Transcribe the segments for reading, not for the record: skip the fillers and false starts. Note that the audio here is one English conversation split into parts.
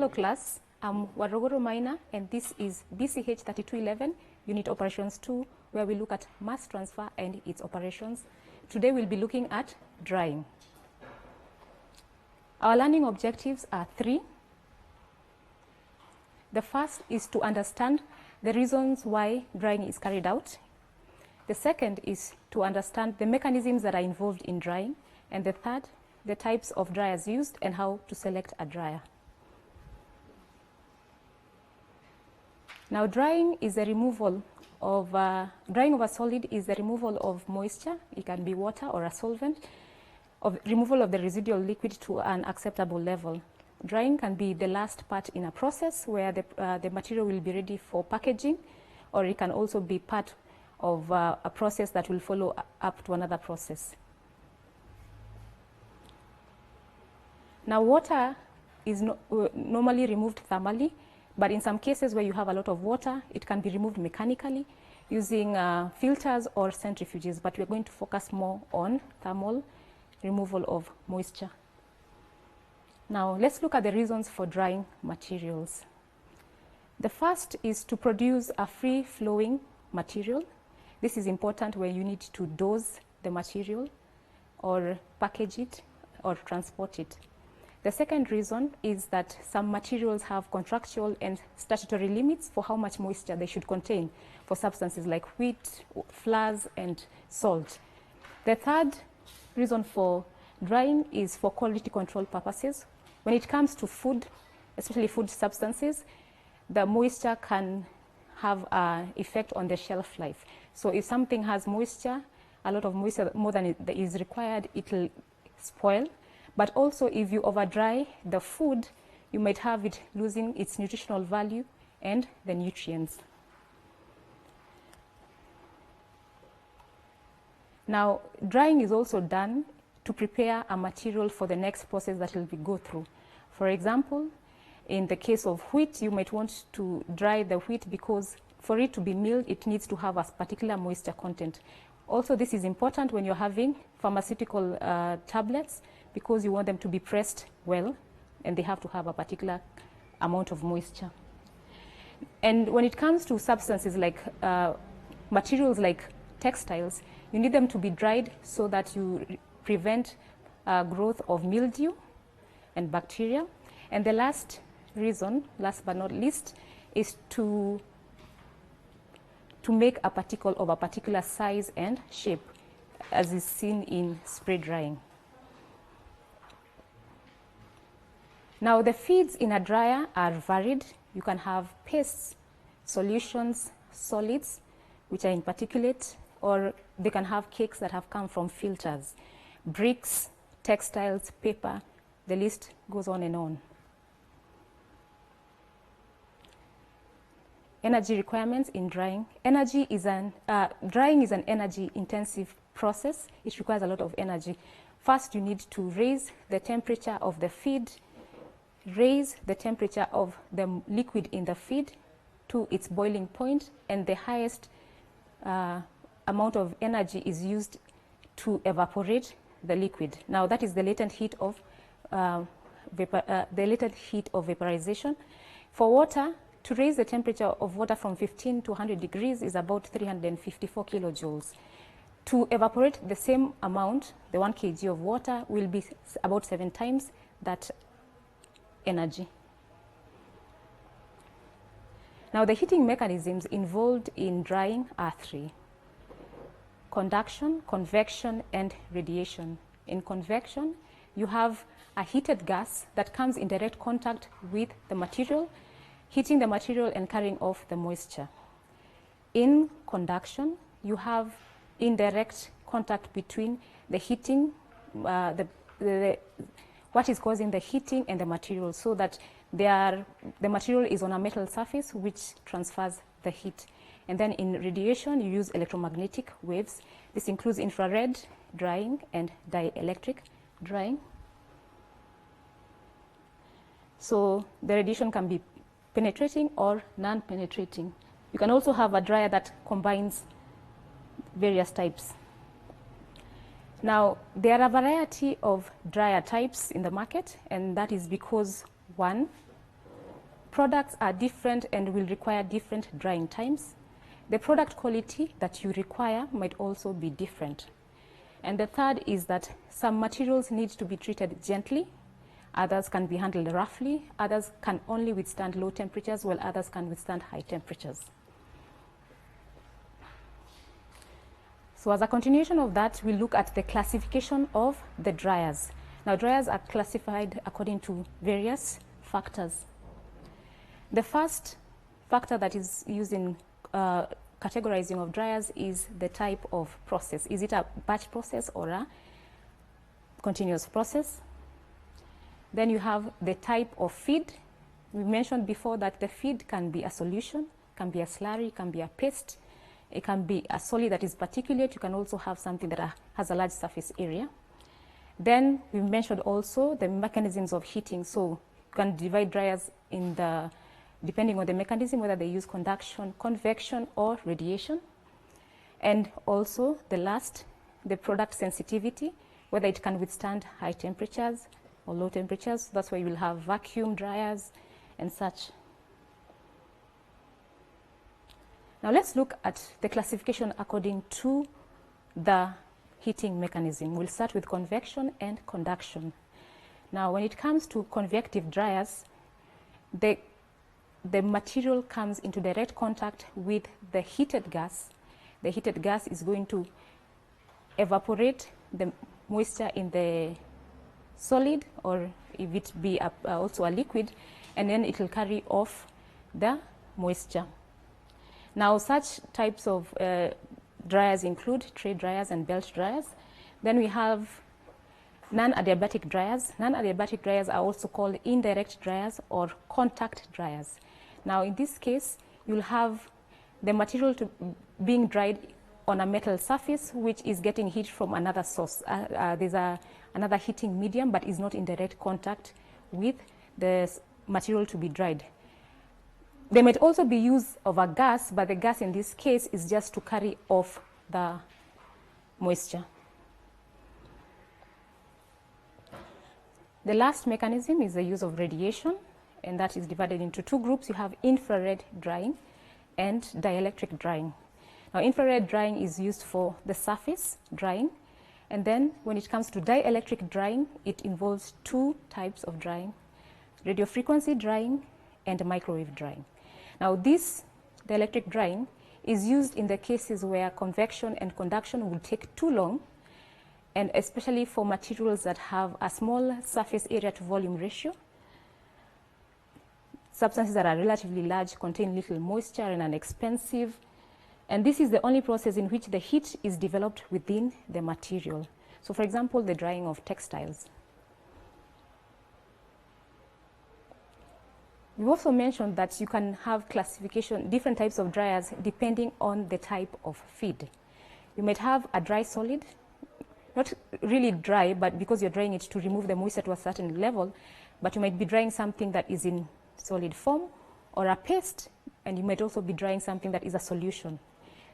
Hello class, I'm Warogoro Maina and this is BCH3211 Unit Operations 2 where we look at mass transfer and its operations. Today we'll be looking at drying. Our learning objectives are 3. The first is to understand the reasons why drying is carried out. The second is to understand the mechanisms that are involved in drying. And the third, the types of dryers used and how to select a dryer. Now, drying is the removal of drying of a solid is the removal of moisture. It can be water or a solvent, of removal of the residual liquid to an acceptable level. Drying can be the last part in a process where the material will be ready for packaging, or it can also be part of a process that will follow up to another process. Now, water is normally removed thermally, but in some cases where you have a lot of water, it can be removed mechanically using filters or centrifuges, but we're going to focus more on thermal removal of moisture. Now, let's look at the reasons for drying materials. The first is to produce a free-flowing material. This is important where you need to dose the material or package it or transport it. The second reason is that some materials have contractual and statutory limits for how much moisture they should contain for substances like wheat, flours, and salt. The third reason for drying is for quality control purposes. When it comes to food, especially food substances, the moisture can have an effect on the shelf life. So if something has moisture, a lot of moisture more than is required, it will spoil. But also if you over dry the food, you might have it losing its nutritional value and the nutrients. Now, drying is also done to prepare a material for the next process that will be go through. For example, in the case of wheat, you might want to dry the wheat because for it to be milled, it needs to have a particular moisture content. Also, this is important when you're having pharmaceutical tablets because you want them to be pressed well and they have to have a particular amount of moisture. And when it comes to substances like materials like textiles, you need them to be dried so that you prevent growth of mildew and bacteria. And the last reason, last but not least, is to make a particle of a particular size and shape, as is seen in spray drying. Now, the feeds in a dryer are varied. You can have pastes, solutions, solids, which are in particulate, or they can have cakes that have come from filters, bricks, textiles, paper, the list goes on and on. Energy requirements in drying. Drying is an energy-intensive process. It requires a lot of energy. First, you need to raise the temperature of the feed, raise the temperature of the liquid in the feed to its boiling point, and the highest amount of energy is used to evaporate the liquid. Now, that is the latent heat of vaporization. For water, to raise the temperature of water from 15 to 100 degrees is about 354 kilojoules. To evaporate the same amount, the 1 kg of water will be about 7 times that energy. Now, the heating mechanisms involved in drying are 3: conduction, convection, and radiation. In convection, you have a heated gas that comes in direct contact with the material, heating the material and carrying off the moisture. In conduction, you have indirect contact between the heating, what is causing the heating and the material, so that the material is on a metal surface which transfers the heat. And then in radiation, you use electromagnetic waves. This includes infrared drying and dielectric drying. So the radiation can be penetrating or non-penetrating. You can also have a dryer that combines various types. Now, there are a variety of dryer types in the market, and that is because, one, products are different and will require different drying times. The product quality that you require might also be different. And the third is that some materials need to be treated gently, others can be handled roughly, others can only withstand low temperatures, while others can withstand high temperatures. So as a continuation of that, we'll look at the classification of the dryers. Now, dryers are classified according to various factors. The first factor that is used in categorizing of dryers is the type of process. Is it a batch process or a continuous process? Then you have the type of feed. We mentioned before that the feed can be a solution, can be a slurry, can be a paste. It can be a solid that is particulate. You can also have something that has a large surface area. Then we mentioned also the mechanisms of heating. So you can divide dryers in the, depending on the mechanism, whether they use conduction, convection, or radiation. And also the last, the product sensitivity, whether it can withstand high temperatures or low temperatures. That's why you will have vacuum dryers and such. Now let's look at the classification according to the heating mechanism. We'll start with convection and conduction. Now when it comes to convective dryers, the material comes into direct contact with the heated gas. The heated gas is going to evaporate the moisture in the solid, or if it be also a liquid, and then it will carry off the moisture. Now, such types of dryers include tray dryers and belt dryers. Then we have non-adiabatic dryers. Non-adiabatic dryers are also called indirect dryers or contact dryers. Now, in this case, you'll have the material being dried on a metal surface, which is getting heat from another source. There's another heating medium, but is not in direct contact with the material to be dried. There might also be use of a gas, but the gas in this case is just to carry off the moisture. The last mechanism is the use of radiation, and that is divided into two groups. You have infrared drying and dielectric drying. Now, infrared drying is used for the surface drying, and then when it comes to dielectric drying, it involves two types of drying: radio frequency drying and microwave drying. Now, this dielectric drying is used in the cases where convection and conduction will take too long, and especially for materials that have a small surface area to volume ratio. Substances that are relatively large, contain little moisture, and are expensive. And this is the only process in which the heat is developed within the material. So, for example, the drying of textiles. We also mentioned that you can have classification, different types of dryers depending on the type of feed. You might have a dry solid, not really dry, but because you're drying it to remove the moisture to a certain level, but you might be drying something that is in solid form, or a paste, and you might also be drying something that is a solution.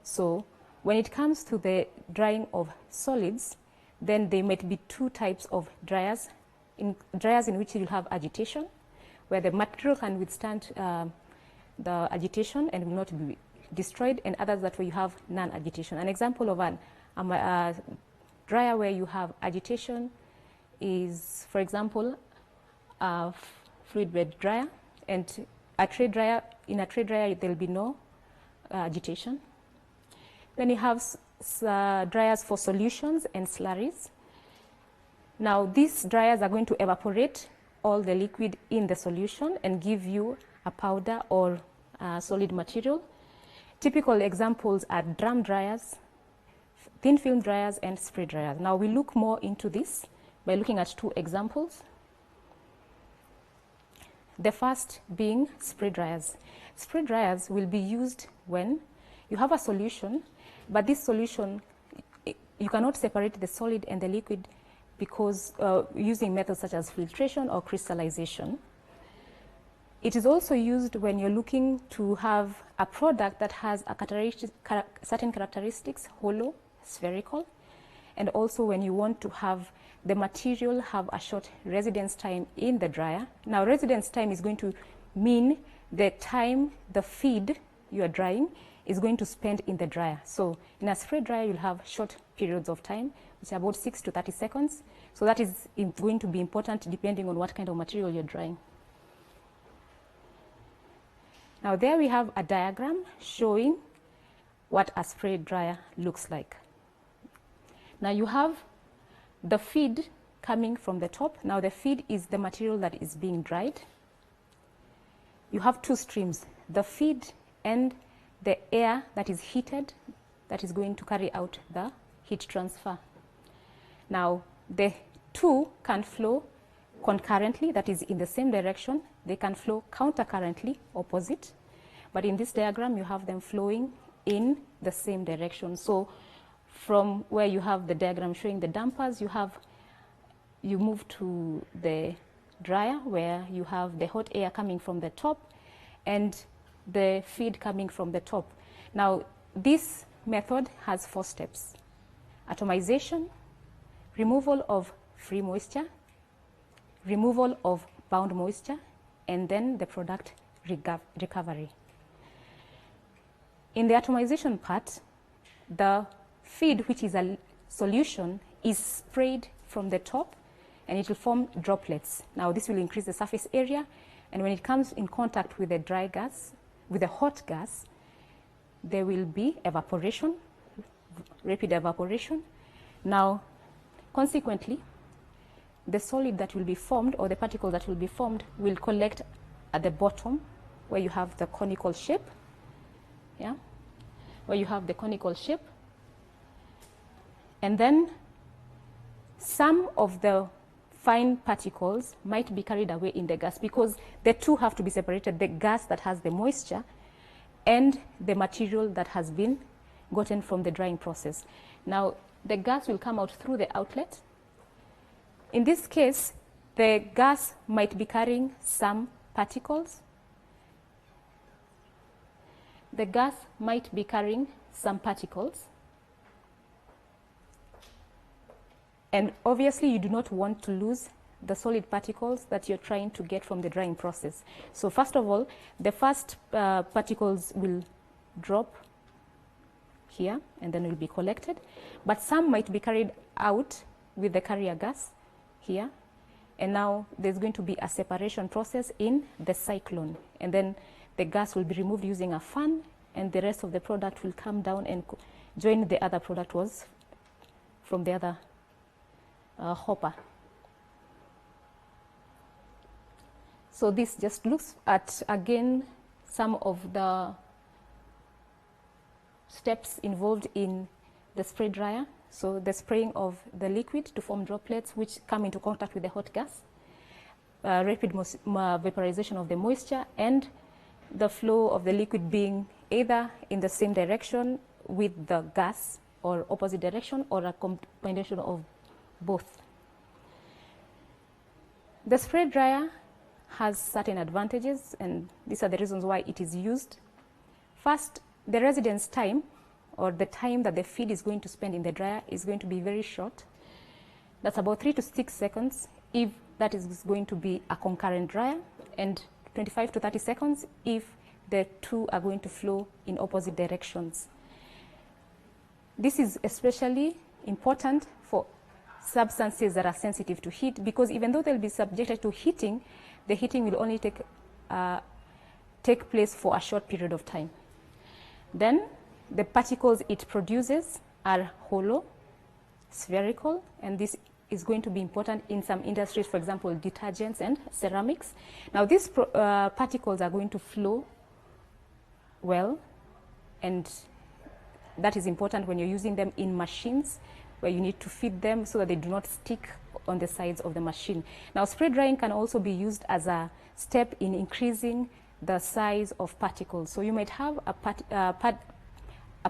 So when it comes to the drying of solids, then there might be two types of dryers. Dryers in which you have agitation, where the material can withstand the agitation and will not be destroyed, and others that where you have non-agitation. An example of a dryer where you have agitation is, for example, a fluid bed dryer, and a tray dryer. In a tray dryer, there will be no agitation. Then you have dryers for solutions and slurries. Now, these dryers are going to evaporate all the liquid in the solution and give you a powder or a solid material. Typical examples are drum dryers, thin film dryers, and spray dryers. Now we look more into this by looking at two examples. The first being spray dryers. Spray dryers will be used when you have a solution, but this solution, you cannot separate the solid and the liquid because using methods such as filtration or crystallization. It is also used when you're looking to have a product that has a certain characteristics, hollow, spherical, and also when you want to have the material have a short residence time in the dryer. Now residence time is going to mean the time the feed you are drying is going to spend in the dryer. So in a spray dryer, you'll have short periods of time, which are about 6 to 30 seconds. So that is going to be important depending on what kind of material you're drying. Now there we have a diagram showing what a spray dryer looks like. Now you have the feed coming from the top. Now the feed is the material that is being dried. You have two streams, the feed and the air that is heated, that is going to carry out the heat transfer. Now the two can flow concurrently, that is in the same direction. They can flow countercurrently, opposite. But in this diagram, you have them flowing in the same direction. So from where you have the diagram showing the dampers, you move to the dryer where you have the hot air coming from the top and the feed coming from the top. Now this method has 4 steps: atomization, removal of free moisture, removal of bound moisture, and then the product recovery. In the atomization part, the feed, which is a solution, is sprayed from the top and it will form droplets. Now this will increase the surface area, and when it comes in contact with the dry gas, with the hot gas, there will be evaporation, rapid evaporation. Now consequently, the solid that will be formed, or the particle that will be formed, will collect at the bottom where you have the conical shape, where you have the conical shape. And then some of the fine particles might be carried away in the gas, because the two have to be separated: the gas that has the moisture and the material that has been gotten from the drying process. Now the gas will come out through the outlet. In this case, the gas might be carrying some particles. The gas might be carrying some particles. And obviously you do not want to lose the solid particles that you're trying to get from the drying process. So first of all, the first particles will drop here and then will be collected, but some might be carried out with the carrier gas here, and now there's going to be a separation process in the cyclone, and then the gas will be removed using a fan, and the rest of the product will come down and join the other product was from the other hopper. So this just looks at, again, some of the steps involved in the spray dryer. So the spraying of the liquid to form droplets which come into contact with the hot gas, rapid vaporization of the moisture, and the flow of the liquid being either in the same direction with the gas or opposite direction, or a combination of both. The spray dryer has certain advantages, and these are the reasons why it is used. First, the residence time, or the time that the feed is going to spend in the dryer, is going to be very short. That's about 3 to 6 seconds if that is going to be a concurrent dryer, and 25 to 30 seconds if the two are going to flow in opposite directions. This is especially important for substances that are sensitive to heat, because even though they'll be subjected to heating, the heating will only take place for a short period of time. Then the particles it produces are hollow, spherical, and this is going to be important in some industries, for example, detergents and ceramics. Now these particles are going to flow well, and that is important when you're using them in machines where you need to feed them so that they do not stick on the sides of the machine. Now spray drying can also be used as a step in increasing the size of particles. So you might have a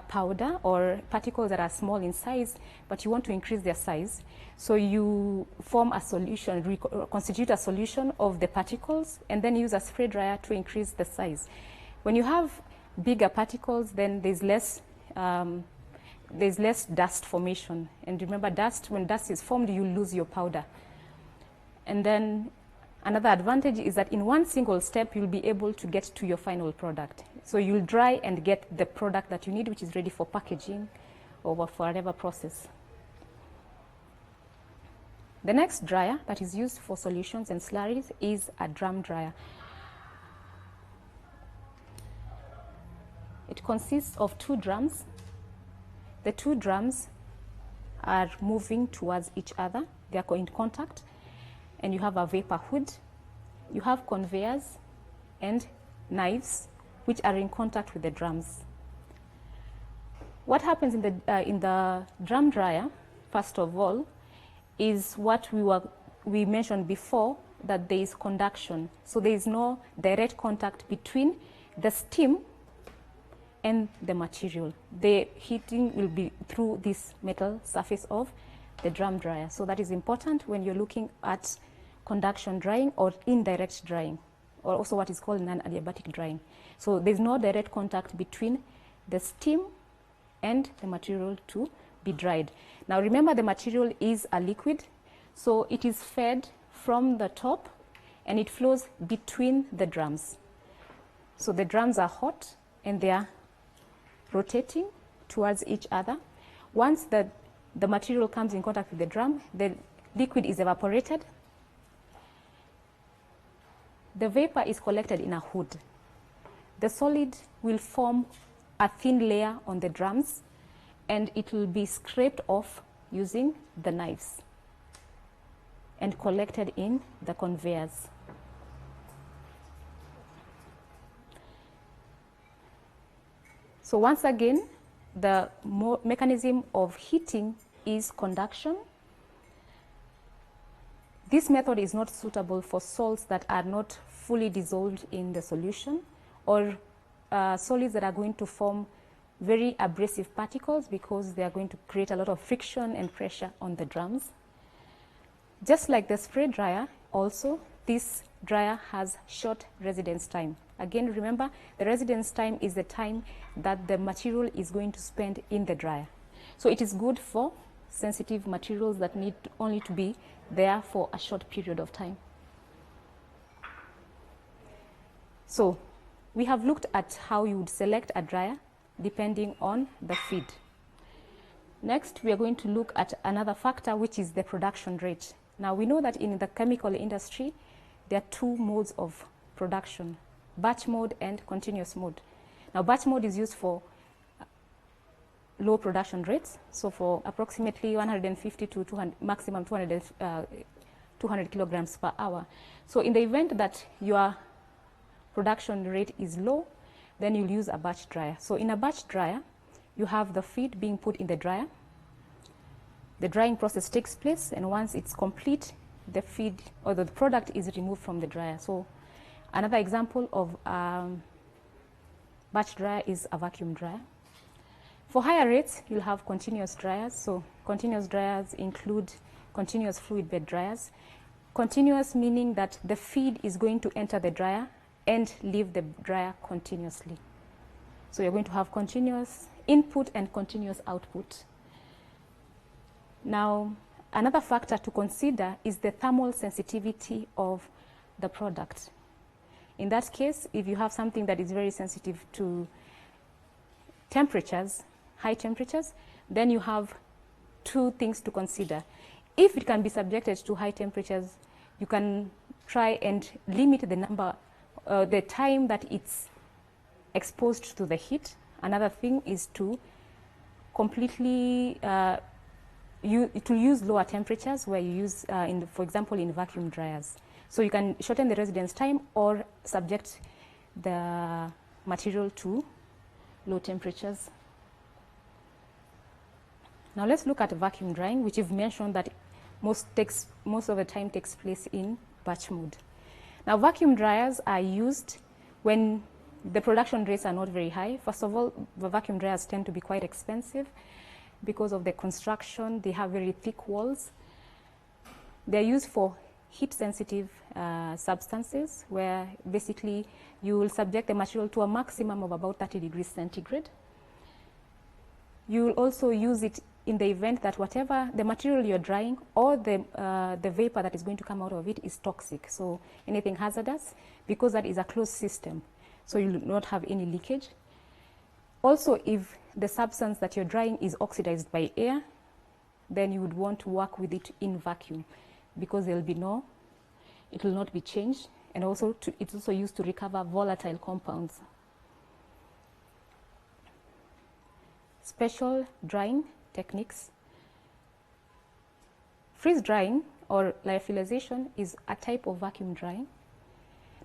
powder or particles that are small in size, but you want to increase their size. So you form a solution, constitute a solution of the particles, and then use a spray dryer to increase the size. When you have bigger particles, then there's less there's less dust formation. And remember, when dust is formed, you lose your powder. And then another advantage is that in one single step, you'll be able to get to your final product. So you'll dry and get the product that you need, which is ready for packaging or for whatever process. The next dryer that is used for solutions and slurries is a drum dryer. It consists of two drums. The two drums are moving towards each other. They are in contact. And you have a vapor hood. You have conveyors and knives which are in contact with the drums. What happens in the drum dryer, first of all, is what we mentioned before, that there is conduction. So there is no direct contact between the steam and the material. The heating will be through this metal surface of the drum dryer. So that is important when you're looking at conduction drying or indirect drying, or also what is called non-adiabatic drying. So there's no direct contact between the steam and the material to be dried. Now remember, the material is a liquid, so it is fed from the top and it flows between the drums. So the drums are hot and they are rotating towards each other. Once the material comes in contact with the drum, the liquid is evaporated. The vapor is collected in a hood. The solid will form a thin layer on the drums, and it will be scraped off using the knives and collected in the conveyors. So once again, the mechanism of heating is conduction. This method is not suitable for salts that are not fully dissolved in the solution, or solids that are going to form very abrasive particles, because they are going to create a lot of friction and pressure on the drums. Just like the spray dryer, also this dryer has short residence time. Again, remember, the residence time is the time that the material is going to spend in the dryer. So it is good for sensitive materials that need only to be there for a short period of time. So we have looked at how you would select a dryer depending on the feed. Next, we are going to look at another factor, which is the production rate. Now, we know that in the chemical industry, there are two modes of production: batch mode and continuous mode. Now, batch mode is used for low production rates, so for approximately 150 to 200, maximum 200 kilograms per hour. So in the event that your production rate is low, then you'll use a batch dryer. So in a batch dryer, you have the feed being put in the dryer. The drying process takes place, and once it's complete, the feed or the product is removed from the dryer. So another example of batch dryer is a vacuum dryer. For higher rates, you'll have continuous dryers. So continuous dryers include continuous fluid bed dryers. Continuous meaning that the feed is going to enter the dryer and leave the dryer continuously. So you're going to have continuous input and continuous output. Now, another factor to consider is the thermal sensitivity of the product. In that case, if you have something that is very sensitive to temperatures, high temperatures, then you have two things to consider. If it can be subjected to high temperatures, you can try and limit the number, the time that it's exposed to the heat. Another thing is to completely to use lower temperatures, where you use, for example, in vacuum dryers. So you can shorten the residence time or subject the material to low temperatures. Now let's look at vacuum drying, which you've mentioned that most of the time takes place in batch mode. Now, vacuum dryers are used when the production rates are not very high. First of all, the vacuum dryers tend to be quite expensive because of the construction. They have very thick walls. They're used for heat-sensitive substances, where basically you will subject the material to a maximum of about 30 degrees centigrade. You will also use it in the event that whatever the material you're drying or the vapor that is going to come out of it is toxic. So anything hazardous, because that is a closed system. So you will not have any leakage. Also, if the substance that you're drying is oxidized by air, then you would want to work with it in vacuum, because there will be it will not be changed, and also it's also used to recover volatile compounds. Special drying techniques. Freeze drying or lyophilization is a type of vacuum drying.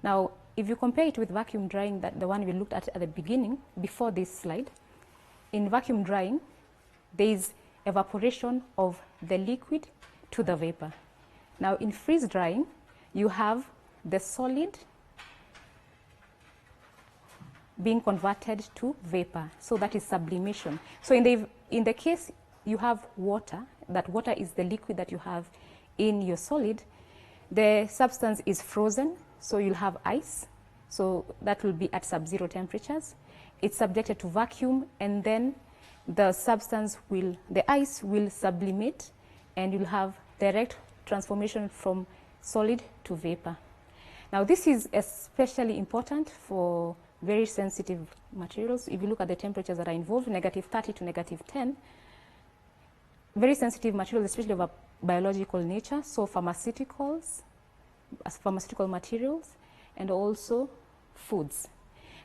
Now, if you compare it with vacuum drying, the one we looked at the beginning, before this slide, in vacuum drying, there is evaporation of the liquid to the vapor. Now, in freeze drying, you have the solid being converted to vapor. So that is sublimation. So in the case you have water, that water is the liquid that you have in your solid, the substance is frozen, so you'll have ice. So that will be at sub-zero temperatures. It's subjected to vacuum, and then the ice will sublimate, and you'll have direct transformation from solid to vapor. Now, this is especially important for very sensitive materials. If you look at the temperatures that are involved, -30 to -10, very sensitive materials, especially of a biological nature, so pharmaceutical materials, and also foods.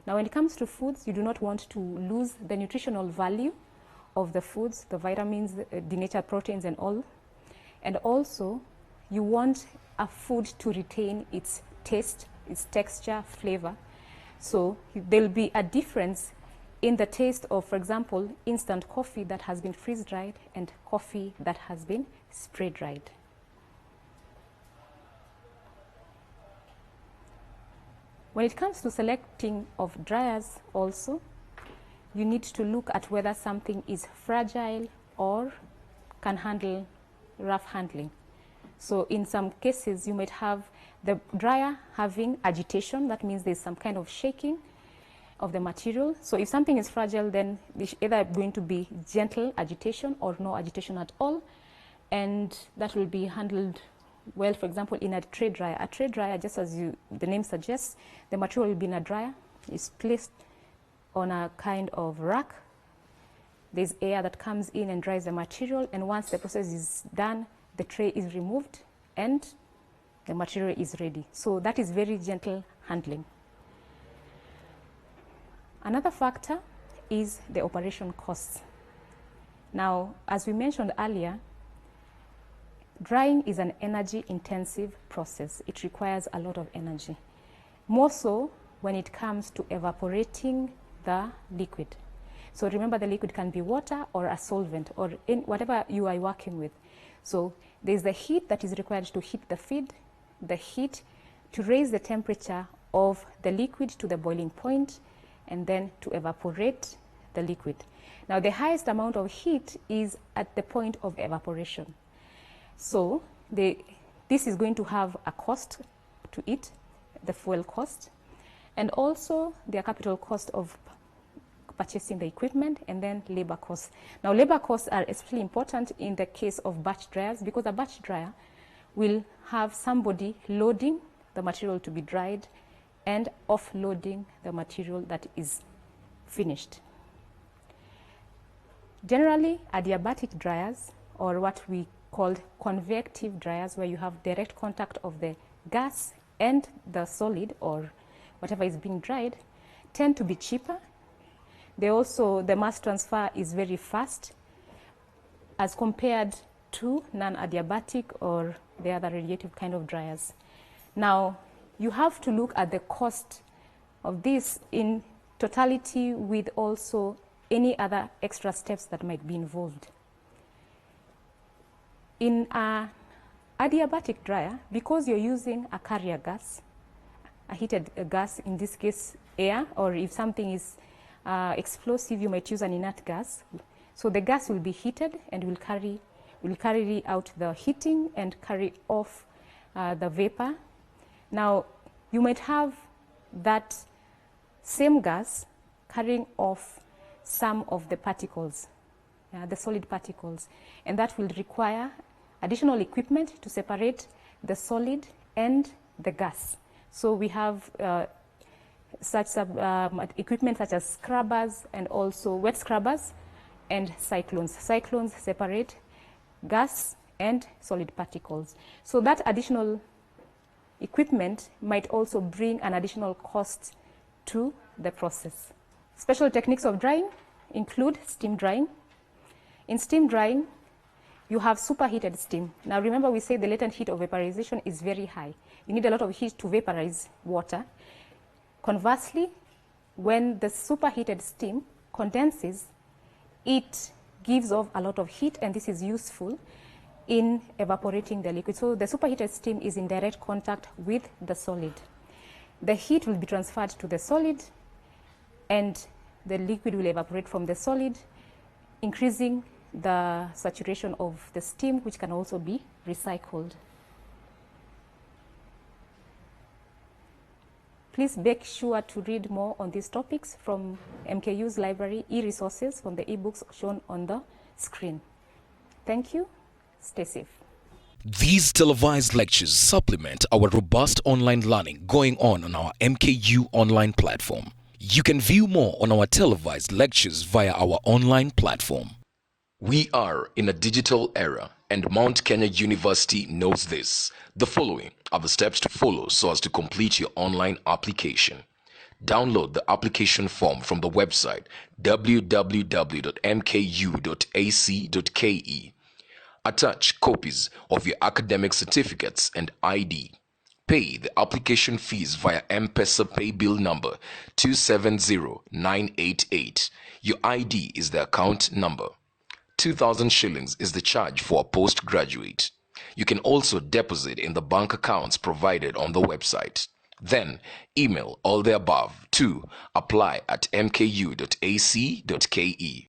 Now, when it comes to foods, you do not want to lose the nutritional value of the foods, the vitamins, denatured proteins, and all. And also, you want a food to retain its taste, its texture, flavor. So there will be a difference in the taste of, for example, instant coffee that has been freeze-dried and coffee that has been spray-dried. When it comes to selecting of dryers also, you need to look at whether something is fragile or can handle rough handling. So in some cases, you might have the dryer having agitation. That means there's some kind of shaking of the material. So if something is fragile, then it's either going to be gentle agitation or no agitation at all. And that will be handled well, for example, in a tray dryer. A tray dryer, just as the name suggests, the material will be in a dryer. It's placed on a kind of rack. There's air that comes in and dries the material. And once the process is done, the tray is removed and the material is ready. So that is very gentle handling. Another factor is the operation costs. Now, as we mentioned earlier, drying is an energy-intensive process. It requires a lot of energy, more so when it comes to evaporating the liquid. So remember, the liquid can be water or a solvent or in whatever you are working with. So there's the heat that is required to heat the feed, the heat to raise the temperature of the liquid to the boiling point, and then to evaporate the liquid. Now, the highest amount of heat is at the point of evaporation. So this is going to have a cost to it, the fuel cost, and also the capital cost of purchasing the equipment, and then labor costs. Now, labor costs are especially important in the case of batch dryers, because a batch dryer will have somebody loading the material to be dried and offloading the material that is finished. Generally, adiabatic dryers, or what we call convective dryers, where you have direct contact of the gas and the solid or whatever is being dried, tend to be cheaper. The mass transfer is very fast as compared to non-adiabatic or the other radiative kind of dryers. Now, you have to look at the cost of this in totality with also any other extra steps that might be involved. In an adiabatic dryer, because you're using a carrier gas, a heated gas, in this case air, or if something is explosive, you might use an inert gas. So the gas will be heated and will carry out the heating and carry off the vapor. Now, you might have that same gas carrying off some of the particles. the solid particles, and that will require additional equipment to separate the solid and the gas. So we have such equipment such as scrubbers and also wet scrubbers and cyclones. Cyclones separate gas and solid particles. So that additional equipment might also bring an additional cost to the process. Special techniques of drying include steam drying. In steam drying, you have superheated steam. Now remember, we say the latent heat of vaporization is very high. You need a lot of heat to vaporize water. Conversely, when the superheated steam condenses, it gives off a lot of heat, and this is useful in evaporating the liquid. So the superheated steam is in direct contact with the solid. The heat will be transferred to the solid, and the liquid will evaporate from the solid, increasing the saturation of the steam, which can also be recycled. Please make sure to read more on these topics from MKU's library e-resources from the e-books shown on the screen. Thank you. Stay safe. These televised lectures supplement our robust online learning going on our MKU online platform. You can view more on our televised lectures via our online platform. We are in a digital era, and Mount Kenya University knows this. The following are the steps to follow so as to complete your online application. Download the application form from the website www.mku.ac.ke. Attach copies of your academic certificates and ID. Pay the application fees via M-Pesa pay bill number 270988. Your ID is the account number. 2,000 shillings is the charge for a postgraduate. You can also deposit in the bank accounts provided on the website. Then email all the above to apply@mku.ac.ke.